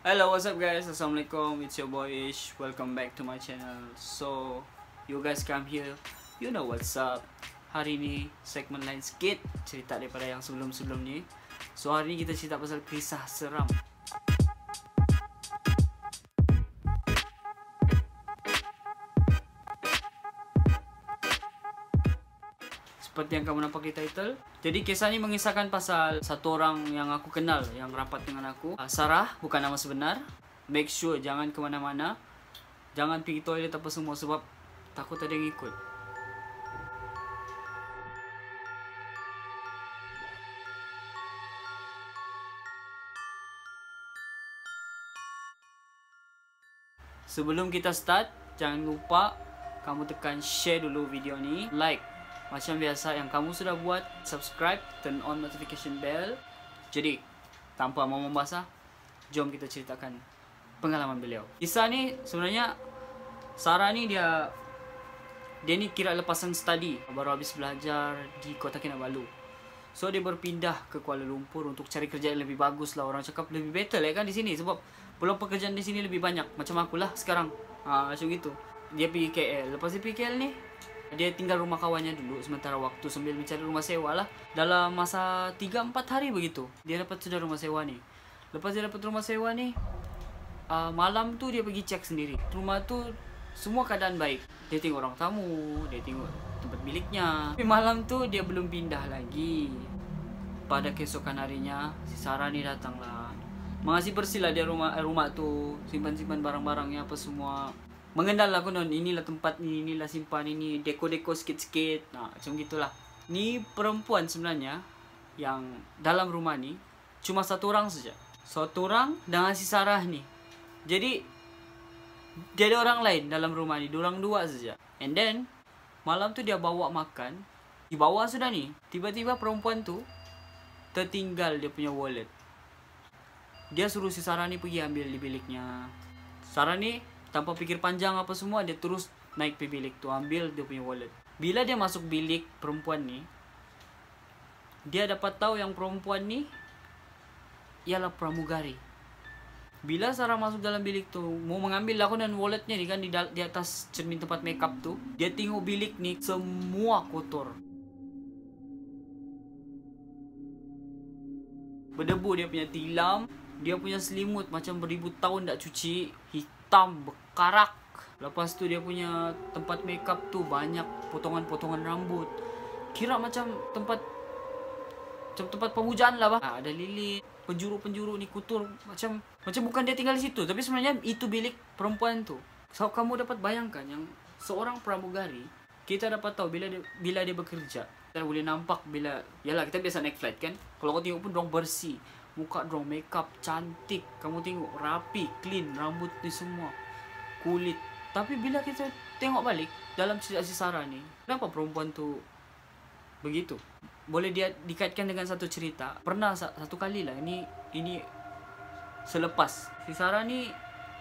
Hello, what's up guys? Assalamualaikum. It's your boy Ish. Welcome back to my channel. So, you guys come here. You know what's up. Hari ni segmen lain sikit, cerita daripada yang sebelum-sebelum ni. So, hari ni kita cerita pasal kisah seram. Seperti yang kamu nampak di title. Jadi kisah ni mengisahkan pasal satu orang yang aku kenal, yang rapat dengan aku. Sarah, bukan nama sebenar. Make sure jangan ke mana-mana. Jangan pergi toilet apa semua sebab takut ada yang ikut. Sebelum kita start, jangan lupa kamu tekan share dulu video ni, like macam biasa yang kamu sudah buat, subscribe, turn on notification bell. Jadi, tanpa mau membahas, jom kita ceritakan pengalaman beliau. Kisah ni sebenarnya Sarah ni dia ni kira lepasan study, baru habis belajar di Kota Kinabalu. So dia berpindah ke Kuala Lumpur untuk cari kerja yang lebih bagus lah. Orang cakap lebih better lah kan di sini sebab peluang pekerjaan di sini lebih banyak. Macam aku lah sekarang. Macam gitu. Dia pergi KL. Lepas dia pergi KL ni, dia tinggal rumah kawannya dulu sementara waktu sambil mencari rumah sewa lah. Dalam masa 3-4 hari begitu, dia dapat sudah rumah sewa ni. Lepas dia dapat rumah sewa ni, malam tu dia pergi cek sendiri. Rumah tu semua keadaan baik. Dia tengok orang tamu, dia tengok tempat biliknya. Tapi malam tu dia belum pindah lagi. Pada keesokan harinya, si Sarah ni datang lah. Mengasih bersih lah dia rumah tu, simpan-simpan barang-barangnya apa semua. Mengendal lah konon, inilah tempat ni, inilah simpan ini, deko-deko sikit-sikit. Macam gitulah. Ni perempuan sebenarnya yang dalam rumah ni cuma satu orang saja. Satu orang dengan si Sarah ni. Jadi dia ada orang lain dalam rumah ni, diorang dua saja. And then malam tu dia bawa makan. Di bawah sudah ni, tiba-tiba perempuan tu tertinggal dia punya wallet. Dia suruh si Sarah ni pergi ambil di biliknya. Sarah ni tanpa fikir panjang apa semua, dia terus naik ke bilik tu, ambil dia punya wallet. Bila dia masuk bilik perempuan ni, dia dapat tahu yang perempuan ni ialah pramugari. Bila Sarah masuk dalam bilik tu, mau mengambil aku dan walletnya ni kan di atas cermin tempat makeup tu, dia tengok bilik ni semua kotor. Berdebu dia punya tilam, dia punya selimut macam beribu tahun tak cuci, hitam, berkarak. Lepas tu dia punya tempat makeup tu banyak potongan-potongan rambut. Kira macam tempat pemujaan lah bah. Ada lilit, penjuru-penjuru ni kotor macam bukan dia tinggal di situ, tapi sebenarnya itu bilik perempuan tu. So kamu dapat bayangkan yang seorang pramugari, kita dapat tahu bila dia bekerja. Kita boleh nampak bila, yalah kita biasa naik flight kan. Kalau kau tengok pun dorang bersih, muka dorang makeup cantik, kamu tengok rapi, clean, rambut ni semua, kulit. Tapi bila kita tengok balik dalam cerita si Sarah ni, kenapa perempuan tu begitu? Boleh dia dikaitkan dengan satu cerita. Pernah satu kali lah, ini selepas si Sarah ni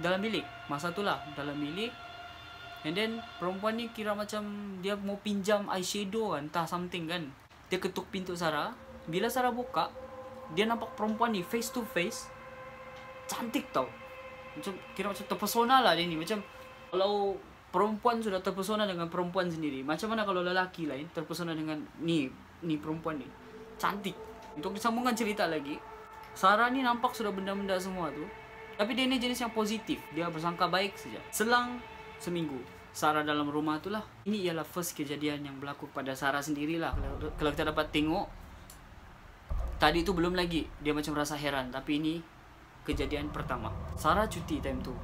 dalam bilik, masa tu lah dalam bilik. And then perempuan ni kira macam dia mau pinjam eyeshadow kan, entah something kan. Dia ketuk pintu Sarah. Bila Sarah buka, dia nampak perempuan ni face to face. Cantik tau. Macam kira macam terpesona lah dia ni. Macam kalau perempuan sudah terpesona dengan perempuan sendiri, macam mana kalau lelaki lain terpesona dengan ni perempuan ni. Cantik. Untuk disambungkan cerita lagi, Sarah ni nampak sudah benda-benda semua tu, tapi dia ni jenis yang positif. Dia bersangka baik saja. Selang seminggu, Sarah dalam rumah tu lah. Ini ialah first kejadian yang berlaku pada Sarah sendirilah. Kalau kita dapat tengok, tadi tu belum lagi dia macam rasa heran, tapi ini kejadian pertama. Sarah cuti time tu.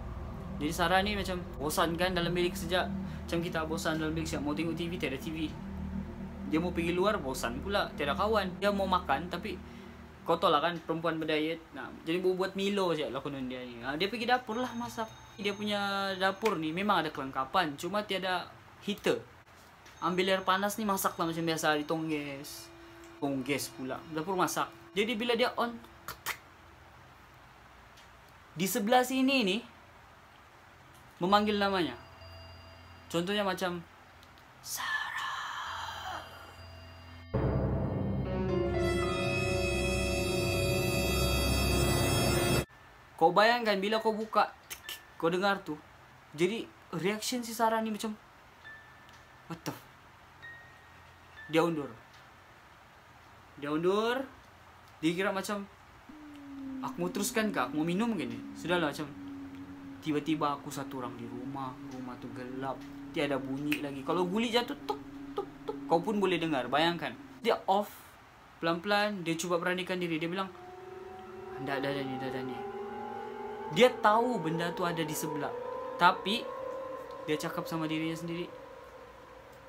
Jadi Sarah ni macam bosan kan dalam bilik sejak. Macam kita bosan dalam bilik sejak, mau tengok TV, tiada TV. Dia mau pergi luar, bosan pula, tiada kawan. Dia mau makan, tapi kotor lah kan, perempuan berdiet. Jadi buat Milo je lah konon dia ni. Dia pergi dapur lah masak. Dia punya dapur ni memang ada kelengkapan, cuma tiada heater. Ambil air panas ni masak lah macam biasa di tongges. Tongges pula, dapur masak. Jadi bila dia on, di sebelah sini ni memanggil namanya. Contohnya macam Sarah. Kau bayangkan bila kau buka, kau dengar tuh. Jadi reaction si Sarah ni macam, what the? Dia undur. Dia kira macam, aku mau teruskan kah? Aku mau minum kan ni? Sudahlah macam, tiba-tiba aku satu orang di rumah tu gelap, tiada bunyi lagi. Kalau gulik jatuh, tuk tuk tuk, kau pun boleh dengar. Bayangkan. Dia off, pelan-pelan, dia cuba beranikan diri. Dia bilang, dah ni. Dia tahu benda tu ada di sebelah, tapi dia cakap sama dirinya sendiri,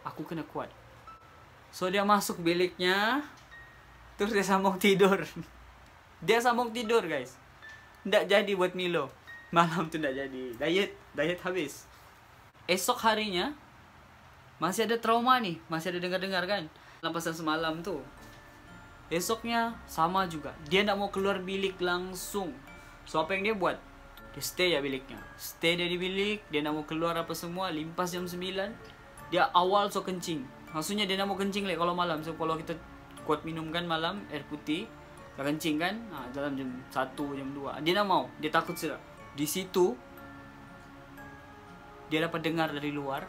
aku kena kuat. So dia masuk biliknya, terus dia sambung tidur. Dia sambung tidur guys. Nggak jadi buat Milo. Malam tu nggak jadi. Diet habis. Esok harinya masih ada trauma nih, masih ada dengar-dengar kan lampasan semalam tuh. Esoknya sama juga. Dia nggak mau keluar bilik langsung. So apa yang dia buat? Dia stay ya biliknya. Stay dia di bilik. Dia nak mau keluar apa semua. Limpas jam 9. Dia awal so kencing. Maksudnya dia nak mau kencing like kalau malam. So kalau kita kuat minum kan malam air putih, dah kencing kan, dalam jam 1, jam 2. Dia nak mau. Dia takut sudah. Di situ dia dapat dengar dari luar,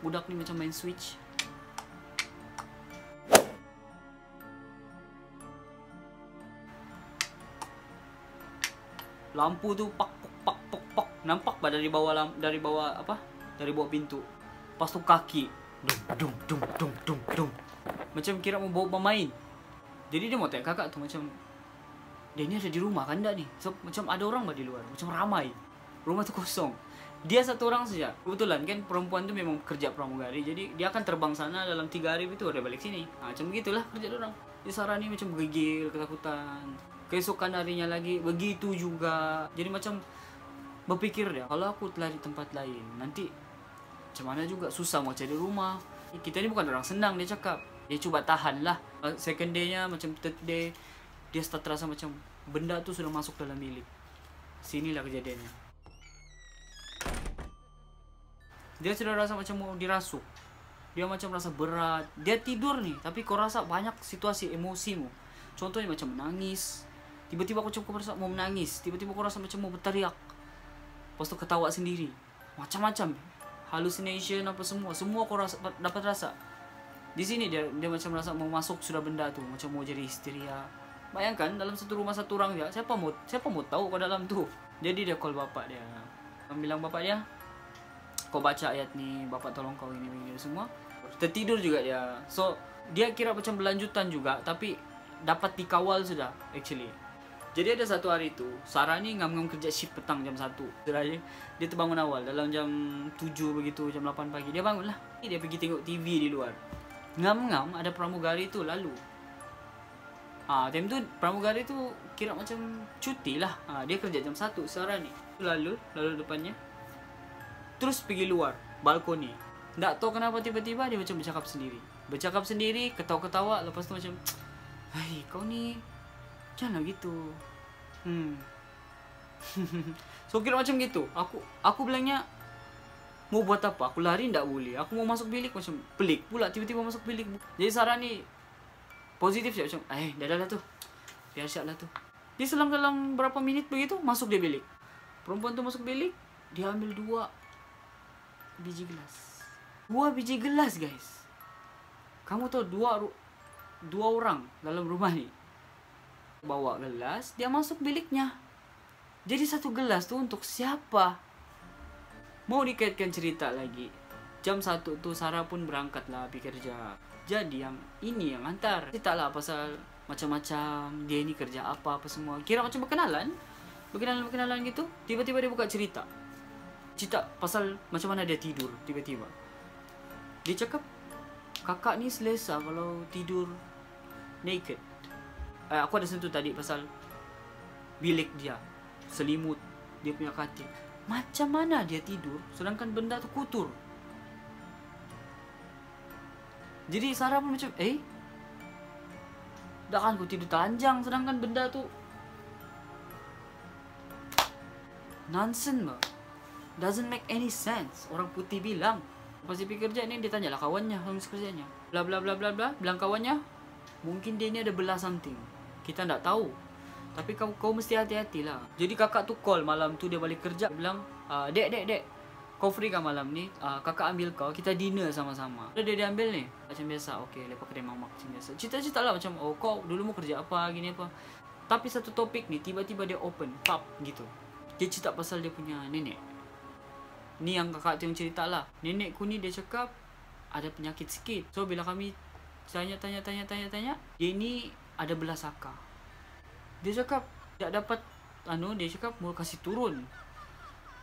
budak ni macam main switch. Lampu tu pak. Nampak bah dari bawah pintu. Pas tu kaki dung. Macam kira mau bawa pemain. Jadi dia mau tanya kakak tu macam, dia ni ada di rumah kan enggak nih? So, macam ada orang bah di luar, macam ramai. Rumah tu kosong. Dia satu orang saja. Kebetulan kan perempuan tu memang kerja pramugari, jadi dia akan terbang sana dalam 3 hari itu udah balik sini. Macam begitulah kerja dia orang. Dia Sarah ni macam bergigil, ketakutan. Keesokan harinya lagi begitu juga. Jadi macam berpikir dia, kalau aku telah di tempat lain, nanti macam mana juga susah mau cari rumah. Kita ni bukan orang senang, dia cakap. Dia cuba tahan lah. Second day-nya, macam third day, dia start terasa macam benda tu sudah masuk dalam bilik. Sinilah kejadiannya. Dia sudah rasa macam mau dirasuk. Dia macam rasa berat. Dia tidur nih, tapi kau rasa banyak situasi emosimu. Contohnya macam menangis. Tiba-tiba kau coba rasa mau menangis. Tiba-tiba kau rasa macam mau berteriak. Lepas tu ketawa sendiri. Macam-macam. Hallucination apa semua. Semua kau dapat rasa. Di sini dia macam rasa mau masuk sudah benda tu. Macam mau jadi histeria. Bayangkan dalam satu rumah satu orang dia. Siapa mau tahu kau dalam tu. Jadi dia call bapak dia. Bilang bapak dia, kau baca ayat ni, bapak tolong kau ini semua. Tertidur juga dia. So dia kira macam berlanjutan juga. Tapi dapat dikawal sudah actually. Jadi ada satu hari tu, Sarah ni ngam-ngam kerja shift petang jam 1. Dia terbangun awal, dalam jam 7 begitu, jam 8 pagi. Dia bangun lah. Dia pergi tengok TV di luar. Ngam-ngam ada pramugari tu lalu. Time tu pramugari tu kira macam cuti lah. Dia kerja jam 1, Sarah ni. Lalu depannya. Terus pergi luar, balkoni. Tak tahu kenapa tiba-tiba dia macam bercakap sendiri, ketawa-ketawa. Lepas tu macam, hai kau ni janganlah gitu. So kira macam gitu. Aku bilangnya, mau buat apa? Aku lari ndak boleh. Aku mau masuk bilik macam pelik pula tiba-tiba masuk bilik. Jadi Sarah ni positif je macam, dah tu. Biar siap lah tu. Dia selang dalam berapa minit begitu masuk dia bilik. Perempuan tu masuk bilik, dia ambil 2 biji gelas. 2 biji gelas, guys. Kamu tahu 2 orang dalam rumah ni bawa gelas, dia masuk biliknya. Jadi 1 gelas tu untuk siapa? Mau dikaitkan cerita lagi. Jam 1 tu Sarah pun berangkat lah pergi kerja. Jadi yang ini yang antar. Cerita lah pasal macam-macam. Dia ni kerja apa semua. Kira macam berkenalan gitu. Tiba-tiba dia buka cerita pasal macam mana dia tidur tiba-tiba. Dia cakap, kakak ni selesa kalau tidur naked. Aku ada sentuh tadi pasal bilik dia, selimut, dia punya katil. Macam mana dia tidur sedangkan benda tu kotor? Jadi Sarah pun macam, dah kan aku tidur telanjang sedangkan benda tu nonsense bah. Doesn't make any sense. Orang putih bilang. Pas dia pergi kerja ni, dia tanyalah kawannya, kerjanya. Bla bla bla bla bla, bilang kawannya, mungkin dia ni ada belah something. Kita tak tahu. Tapi kau mesti hati-hati lah. Jadi kakak tu call malam tu, dia balik kerja. Dia bilang, dek, kau free kan malam ni? Kakak ambil kau, kita dinner sama-sama. Dia ambil ni. Macam biasa, okay, lepas kedai mamak macam biasa. Cerita-cerita lah macam, oh kau dulu mau kerja apa, gini apa. Tapi satu topik ni, tiba-tiba dia open, pop gitu. Dia cerita pasal dia punya nenek. Ni yang kakak tu yang cerita lah. Nenekku ni dia cakap, ada penyakit sikit. So bila kami tanya, dia ni ada belasaka. Dia cakap, tak dapat, dia cakap mau kasih turun.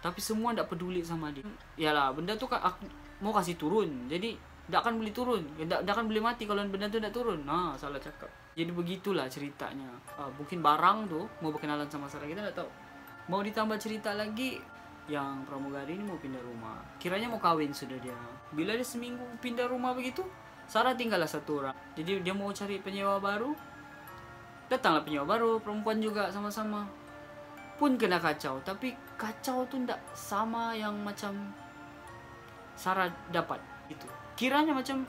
Tapi semua tak peduli sama dia. Yalah, benda tu kan aku mau kasih turun. Jadi tak akan boleh turun. Tak akan boleh mati kalau benda tu tak turun. Salah cakap. Jadi begitulah ceritanya. Mungkin barang tu mau berkenalan sama Sarah, kita tak tahu. Mau ditambah cerita lagi, yang pramugari ni mau pindah rumah. Kiranya mau kawin sudah dia. Bila dia seminggu pindah rumah begitu, Sarah tinggallah satu orang. Jadi dia mau cari penyewa baru. Datanglah penyewa baru, perempuan juga sama-sama. Pun kena kacau, tapi kacau tu tak sama yang macam Sarah dapat itu. Kiranya macam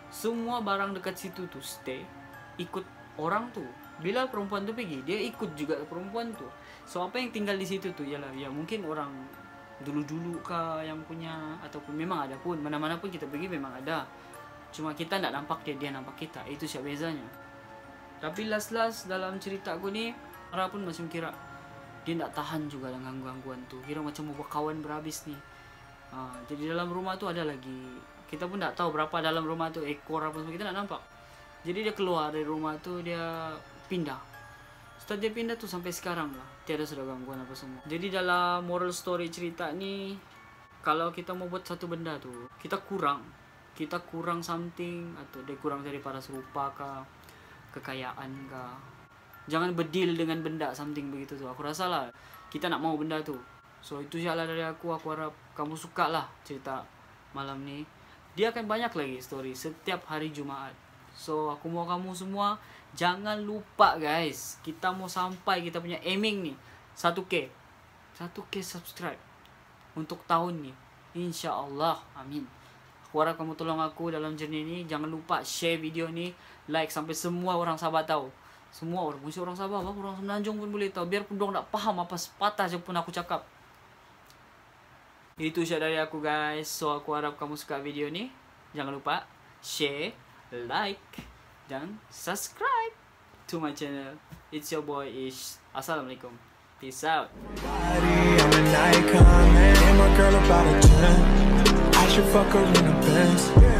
semua barang dekat situ tu stay, ikut orang tu. Bila perempuan tu pergi, dia ikut juga perempuan tu. So apa yang tinggal di situ tu ialah ya mungkin orang dulu-dulu kah yang punya, ataupun memang ada pun, mana-mana pun kita pergi memang ada. Cuma kita tak nampak dia nampak kita. Itu siapa bezanya. Tapi last dalam cerita aku ni, Sarah pun macam kira dia tak tahan juga dengan gangguan tu. Kira macam mau berkawan berhabis ni. Jadi dalam rumah tu ada lagi. Kita pun tak tahu berapa dalam rumah tu, ekor apa semua kita tak nampak. Jadi dia keluar dari rumah tu, dia pindah. Setelah dia pindah tu sampai sekarang lah, tiada sudah gangguan apa semua. Jadi dalam moral story cerita ni, kalau kita mau buat satu benda tu, kita kurang something, atau dia kurang daripada serupa kah, kekayaan kah, jangan berdeal dengan benda something begitu tu. Aku rasa lah kita nak mau benda tu. So itu saja lah dari aku harap kamu suka lah cerita malam ni. Dia akan banyak lagi story setiap hari Jumaat. So aku mau kamu semua jangan lupa guys, kita mau sampai kita punya aiming ni 1K subscribe untuk tahun ni, InsyaAllah, amin. Aku harap kamu tolong aku dalam journey ni. Jangan lupa share video ni, like sampai semua orang Sabah tahu. Semua orang, mesti orang Sabah, orang Semenanjung pun boleh tahu. Biarpun dong tak faham apa sepatah je pun aku cakap. Itu saja dari aku guys. So aku harap kamu suka video ni. Jangan lupa share, like, dan subscribe to my channel. It's your boy Ish. Assalamualaikum. Peace out. I'm an icon, man. And my girl about a 10. I should fuck her in a Benz.